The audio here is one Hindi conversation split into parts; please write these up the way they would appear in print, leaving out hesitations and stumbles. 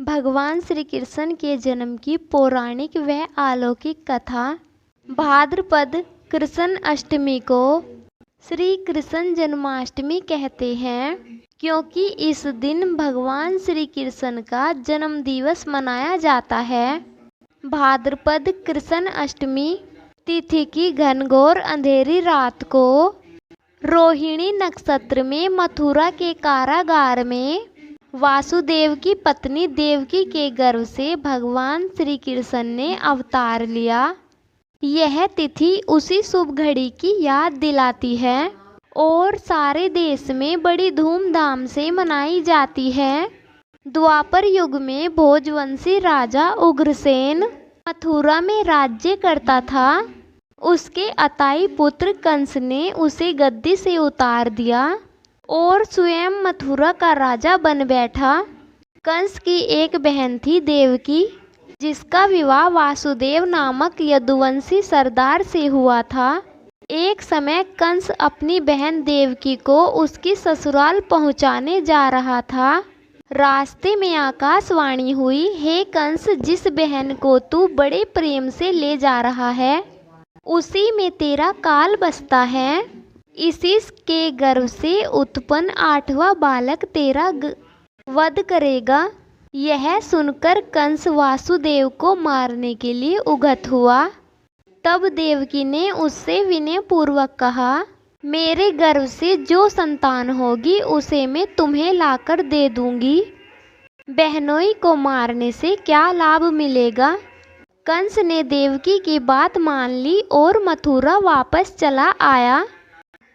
भगवान श्री कृष्ण के जन्म की पौराणिक व अलौकिक कथा। भाद्रपद कृष्ण अष्टमी को श्री कृष्ण जन्माष्टमी कहते हैं, क्योंकि इस दिन भगवान श्री कृष्ण का जन्म दिवस मनाया जाता है। भाद्रपद कृष्ण अष्टमी तिथि की घनघोर अंधेरी रात को रोहिणी नक्षत्र में मथुरा के कारागार में वासुदेव की पत्नी देवकी के गर्भ से भगवान श्री कृष्ण ने अवतार लिया। यह तिथि उसी शुभ घड़ी की याद दिलाती है और सारे देश में बड़ी धूमधाम से मनाई जाती है। द्वापर युग में भोजवंशी राजा उग्रसेन मथुरा में राज्य करता था। उसके अताई पुत्र कंस ने उसे गद्दी से उतार दिया और स्वयं मथुरा का राजा बन बैठा। कंस की एक बहन थी देवकी, जिसका विवाह वासुदेव नामक यदुवंशी सरदार से हुआ था। एक समय कंस अपनी बहन देवकी को उसकी ससुराल पहुंचाने जा रहा था। रास्ते में आकाशवाणी हुई, हे कंस, जिस बहन को तू बड़े प्रेम से ले जा रहा है उसी में तेरा काल बसता है। इसी के गर्भ से उत्पन्न 8वां बालक तेरा वध करेगा। यह सुनकर कंस वासुदेव को मारने के लिए उगत हुआ। तब देवकी ने उससे विनय पूर्वक कहा, मेरे गर्भ से जो संतान होगी उसे मैं तुम्हें लाकर दे दूंगी। बहनोई को मारने से क्या लाभ मिलेगा। कंस ने देवकी की बात मान ली और मथुरा वापस चला आया।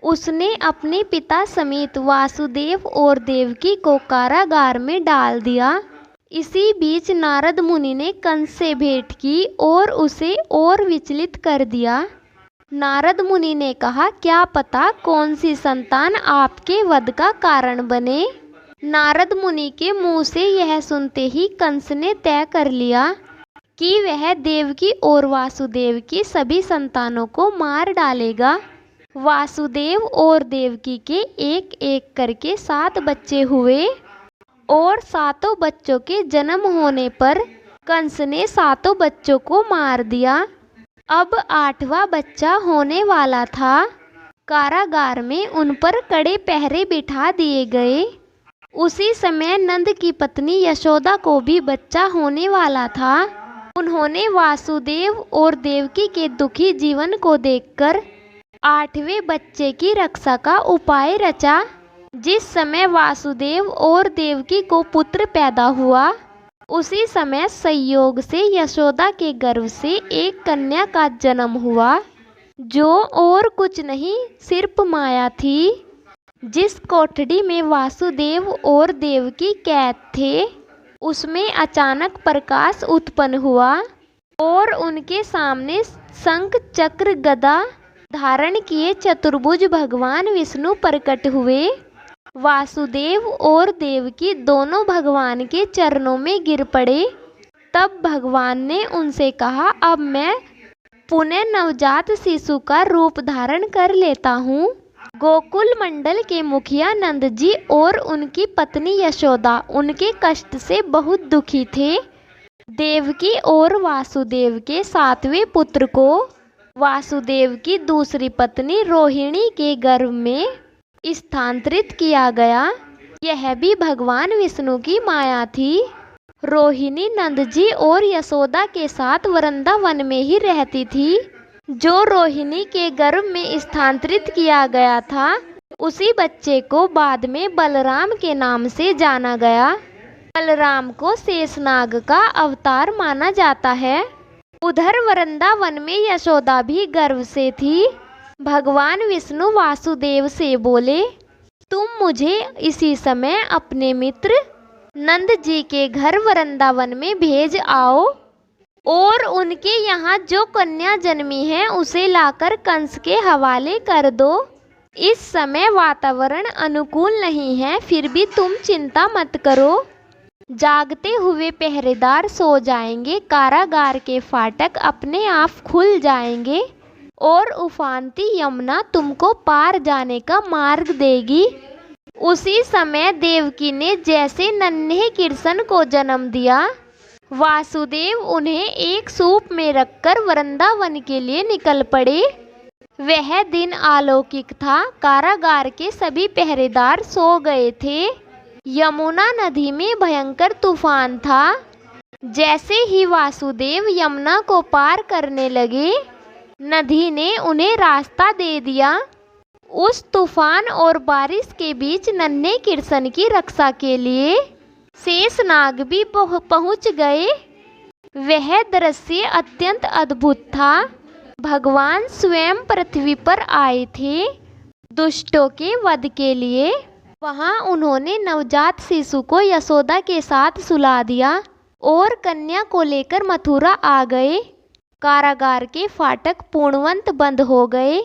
उसने अपने पिता समेत वासुदेव और देवकी को कारागार में डाल दिया। इसी बीच नारद मुनि ने कंस से भेंट की और उसे और विचलित कर दिया। नारद मुनि ने कहा, क्या पता कौन सी संतान आपके वध का कारण बने। नारद मुनि के मुंह से यह सुनते ही कंस ने तय कर लिया कि वह देवकी और वासुदेव की सभी संतानों को मार डालेगा। वासुदेव और देवकी के एक एक करके 7 बच्चे हुए और 7 बच्चों के जन्म होने पर कंस ने 7 बच्चों को मार दिया। अब 8वां बच्चा होने वाला था। कारागार में उन पर कड़े पहरे बिठा दिए गए। उसी समय नंद की पत्नी यशोदा को भी बच्चा होने वाला था। उन्होंने वासुदेव और देवकी के दुखी जीवन को देखकर 8वें बच्चे की रक्षा का उपाय रचा। जिस समय वासुदेव और देवकी को पुत्र पैदा हुआ, उसी समय संयोग से यशोदा के गर्भ से एक कन्या का जन्म हुआ, जो और कुछ नहीं सिर्फ माया थी। जिस कोठरी में वासुदेव और देवकी कैद थे, उसमें अचानक प्रकाश उत्पन्न हुआ और उनके सामने शंख चक्र गदा धारण किए चतुर्भुज भगवान विष्णु प्रकट हुए। वासुदेव और देवकी दोनों भगवान के चरणों में गिर पड़े। तब भगवान ने उनसे कहा, अब मैं पुनः नवजात शिशु का रूप धारण कर लेता हूँ। गोकुल मंडल के मुखिया नंद जी और उनकी पत्नी यशोदा उनके कष्ट से बहुत दुखी थे। देवकी और वासुदेव के 7वें पुत्र को वासुदेव की दूसरी पत्नी रोहिणी के गर्भ में स्थानांतरित किया गया। यह भी भगवान विष्णु की माया थी। रोहिणी नंद जी और यशोदा के साथ वृंदावन में ही रहती थी। जो रोहिणी के गर्भ में स्थानांतरित किया गया था, उसी बच्चे को बाद में बलराम के नाम से जाना गया। बलराम को शेषनाग का अवतार माना जाता है। उधर वृंदावन में यशोदा भी गर्भ से थी। भगवान विष्णु वासुदेव से बोले, तुम मुझे इसी समय अपने मित्र नंद जी के घर वृंदावन में भेज आओ और उनके यहाँ जो कन्या जन्मी है उसे लाकर कंस के हवाले कर दो। इस समय वातावरण अनुकूल नहीं है, फिर भी तुम चिंता मत करो। जागते हुए पहरेदार सो जाएंगे, कारागार के फाटक अपने आप खुल जाएंगे और उफानती यमुना तुमको पार जाने का मार्ग देगी। उसी समय देवकी ने जैसे नन्हे कृष्ण को जन्म दिया, वासुदेव उन्हें एक सूप में रखकर वृंदावन के लिए निकल पड़े। वह दिन अलौकिक था। कारागार के सभी पहरेदार सो गए थे। यमुना नदी में भयंकर तूफान था। जैसे ही वासुदेव यमुना को पार करने लगे, नदी ने उन्हें रास्ता दे दिया। उस तूफान और बारिश के बीच नन्हे कृष्ण की रक्षा के लिए शेषनाग भी पहुंच गए। वह दृश्य अत्यंत अद्भुत था। भगवान स्वयं पृथ्वी पर आए थे दुष्टों के वध के लिए। वहां उन्होंने नवजात शिशु को यशोदा के साथ सुला दिया और कन्या को लेकर मथुरा आ गए। कारागार के फाटक पूर्णवंत बंद हो गए।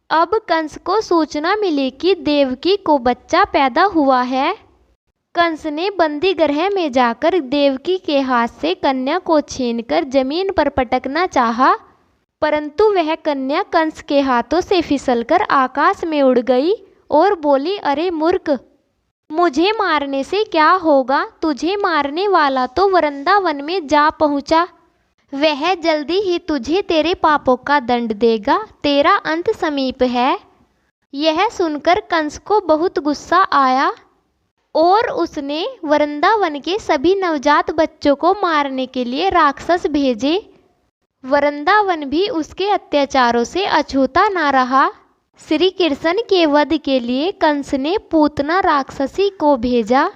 अब कंस को सूचना मिली कि देवकी को बच्चा पैदा हुआ है। कंस ने बंदी गृह में जाकर देवकी के हाथ से कन्या को छीनकर जमीन पर पटकना चाहा, परंतु वह कन्या कंस के हाथों से फिसलकर आकाश में उड़ गई और बोली, अरे मूर्ख, मुझे मारने से क्या होगा? तुझे मारने वाला तो वृंदावन में जा पहुंचा। वह जल्दी ही तुझे तेरे पापों का दंड देगा। तेरा अंत समीप है। यह सुनकर कंस को बहुत गुस्सा आया और उसने वृंदावन के सभी नवजात बच्चों को मारने के लिए राक्षस भेजे। वृंदावन भी उसके अत्याचारों से अछूता न रहा। श्री कृष्ण के वध के लिए कंस ने पूतना राक्षसी को भेजा।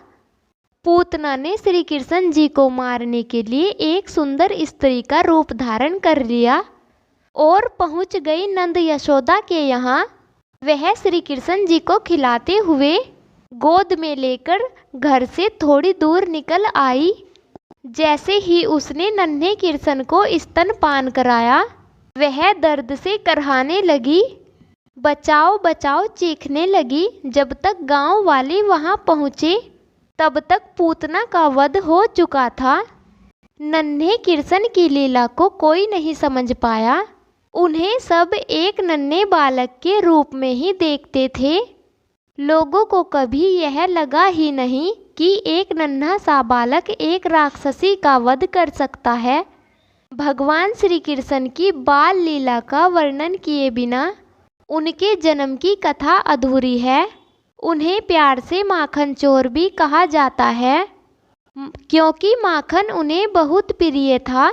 पूतना ने श्री कृष्ण जी को मारने के लिए एक सुंदर स्त्री का रूप धारण कर लिया और पहुंच गई नंद यशोदा के यहाँ। वह श्री कृष्ण जी को खिलाते हुए गोद में लेकर घर से थोड़ी दूर निकल आई। जैसे ही उसने नन्हे कृष्ण को स्तनपान कराया, वह दर्द से करहाने लगी, बचाओ बचाओ चीखने लगी। जब तक गांव वाले वहां पहुंचे, तब तक पूतना का वध हो चुका था। नन्हे कृष्ण की लीला को कोई नहीं समझ पाया। उन्हें सब एक नन्हे बालक के रूप में ही देखते थे। लोगों को कभी यह लगा ही नहीं कि एक नन्हा सा बालक एक राक्षसी का वध कर सकता है। भगवान श्री कृष्ण की बाल लीला का वर्णन किए बिना उनके जन्म की कथा अधूरी है। उन्हें प्यार से माखन चोर भी कहा जाता है, क्योंकि माखन उन्हें बहुत प्रिय था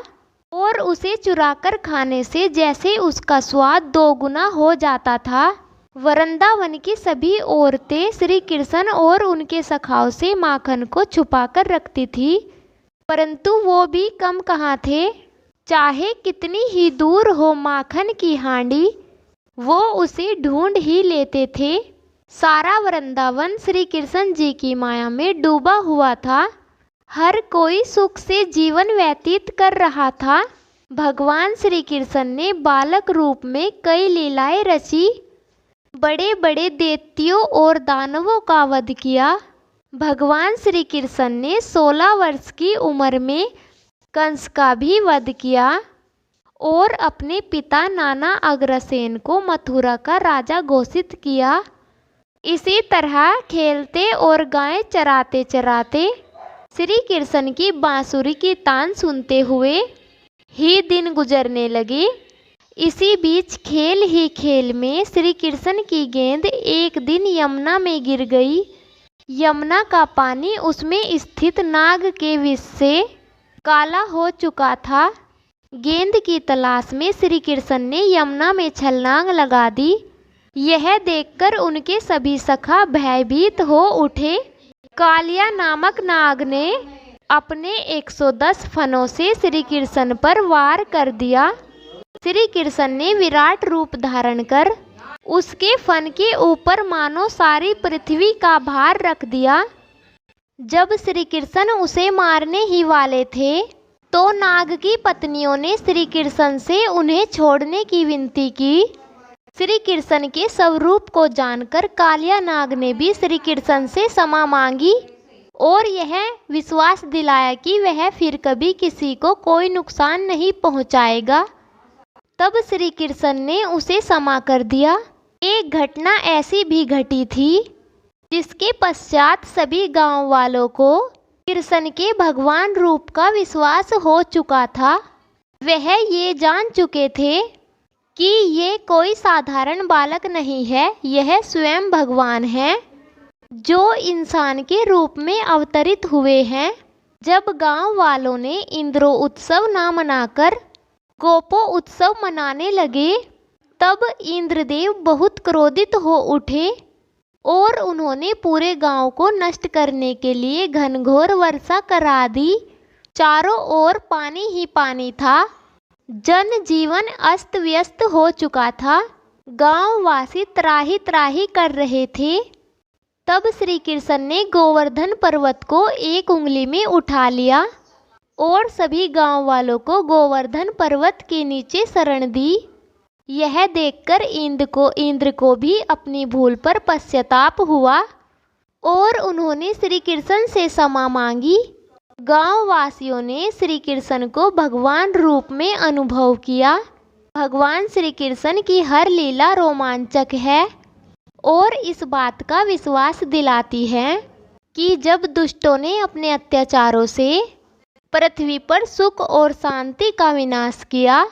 और उसे चुराकर खाने से जैसे उसका स्वाद दोगुना हो जाता था। वृंदावन की सभी औरतें श्री कृष्ण और उनके सखाओं से माखन को छुपाकर रखती थी, परंतु वो भी कम कहाँ थे। चाहे कितनी ही दूर हो माखन की हांडी, वो उसे ढूंढ ही लेते थे। सारा वृंदावन श्री कृष्ण जी की माया में डूबा हुआ था। हर कोई सुख से जीवन व्यतीत कर रहा था। भगवान श्री कृष्ण ने बालक रूप में कई लीलाएं रची। बड़े बड़े दैत्यों और दानवों का वध किया। भगवान श्री कृष्ण ने 16 वर्ष की उम्र में कंस का भी वध किया और अपने पिता नाना अग्रसेन को मथुरा का राजा घोषित किया। इसी तरह खेलते और गायें चराते चराते श्री कृष्ण की बांसुरी की तान सुनते हुए ही दिन गुजरने लगे। इसी बीच खेल ही खेल में श्री कृष्ण की गेंद एक दिन यमुना में गिर गई। यमुना का पानी उसमें स्थित नाग के विष से काला हो चुका था। गेंद की तलाश में श्री कृष्ण ने यमुना में छलांग लगा दी। यह देखकर उनके सभी सखा भयभीत हो उठे। कालिया नामक नाग ने अपने 110 फनों से श्री कृष्ण पर वार कर दिया। श्री कृष्ण ने विराट रूप धारण कर उसके फन के ऊपर मानो सारी पृथ्वी का भार रख दिया। जब श्री कृष्ण उसे मारने ही वाले थे, तो नाग की पत्नियों ने श्री कृष्ण से उन्हें छोड़ने की विनती की। श्री कृष्ण के स्वरूप को जानकर कालिया नाग ने भी श्री कृष्ण से क्षमा मांगी और यह विश्वास दिलाया कि वह फिर कभी किसी को कोई नुकसान नहीं पहुंचाएगा। तब श्री कृष्ण ने उसे क्षमा कर दिया। एक घटना ऐसी भी घटी थी। जिसके पश्चात सभी गांव वालों को कृष्ण के भगवान रूप का विश्वास हो चुका था। वह ये जान चुके थे कि ये कोई साधारण बालक नहीं है, यह स्वयं भगवान है जो इंसान के रूप में अवतरित हुए हैं। जब गांव वालों ने इंद्रो उत्सव ना मनाकर गोपो उत्सव मनाने लगे, तब इंद्रदेव बहुत क्रोधित हो उठे और उन्होंने पूरे गांव को नष्ट करने के लिए घनघोर वर्षा करा दी। चारों ओर पानी ही पानी था, जन जीवन अस्त व्यस्त हो चुका था, गांव वासी त्राही त्राही कर रहे थे। तब श्री कृष्ण ने गोवर्धन पर्वत को एक उंगली में उठा लिया और सभी गांव वालों को गोवर्धन पर्वत के नीचे शरण दी। यह देखकर इंद्र को भी अपनी भूल पर पश्चाताप हुआ और उन्होंने श्री कृष्ण से क्षमा मांगी। गांव वासियों ने श्री कृष्ण को भगवान रूप में अनुभव किया। भगवान श्री कृष्ण की हर लीला रोमांचक है और इस बात का विश्वास दिलाती है कि जब दुष्टों ने अपने अत्याचारों से पृथ्वी पर सुख और शांति का विनाश किया,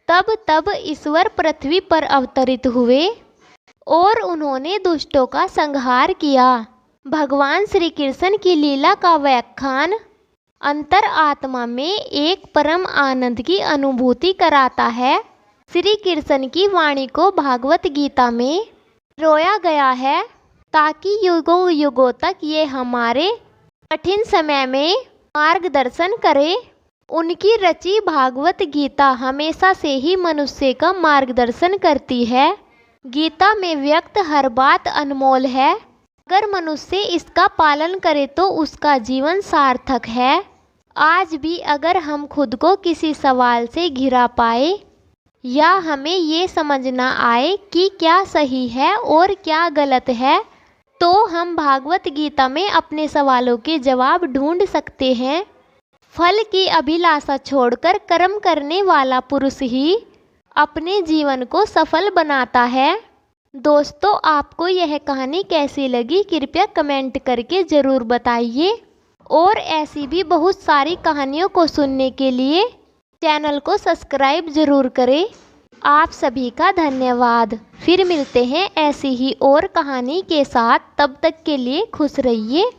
तब ईश्वर पृथ्वी पर अवतरित हुए और उन्होंने दुष्टों का संहार किया। भगवान श्री कृष्ण की लीला का व्याख्यान अंतर आत्मा में एक परम आनंद की अनुभूति कराता है। श्री कृष्ण की वाणी को भागवत गीता में रोया गया है ताकि युगों युगों तक ये हमारे कठिन समय में मार्गदर्शन करे। उनकी रची भागवत गीता हमेशा से ही मनुष्य का मार्गदर्शन करती है। गीता में व्यक्त हर बात अनमोल है। अगर मनुष्य इसका पालन करे तो उसका जीवन सार्थक है। आज भी अगर हम खुद को किसी सवाल से घिरा पाए या हमें ये समझ ना आए कि क्या सही है और क्या गलत है, तो हम भागवत गीता में अपने सवालों के जवाब ढूंढ सकते हैं। फल की अभिलाषा छोड़कर कर्म करने वाला पुरुष ही अपने जीवन को सफल बनाता है। दोस्तों, आपको यह कहानी कैसी लगी कृपया कमेंट करके ज़रूर बताइए और ऐसी भी बहुत सारी कहानियों को सुनने के लिए चैनल को सब्सक्राइब ज़रूर करें। आप सभी का धन्यवाद। फिर मिलते हैं ऐसी ही और कहानी के साथ, तब तक के लिए खुश रहिए।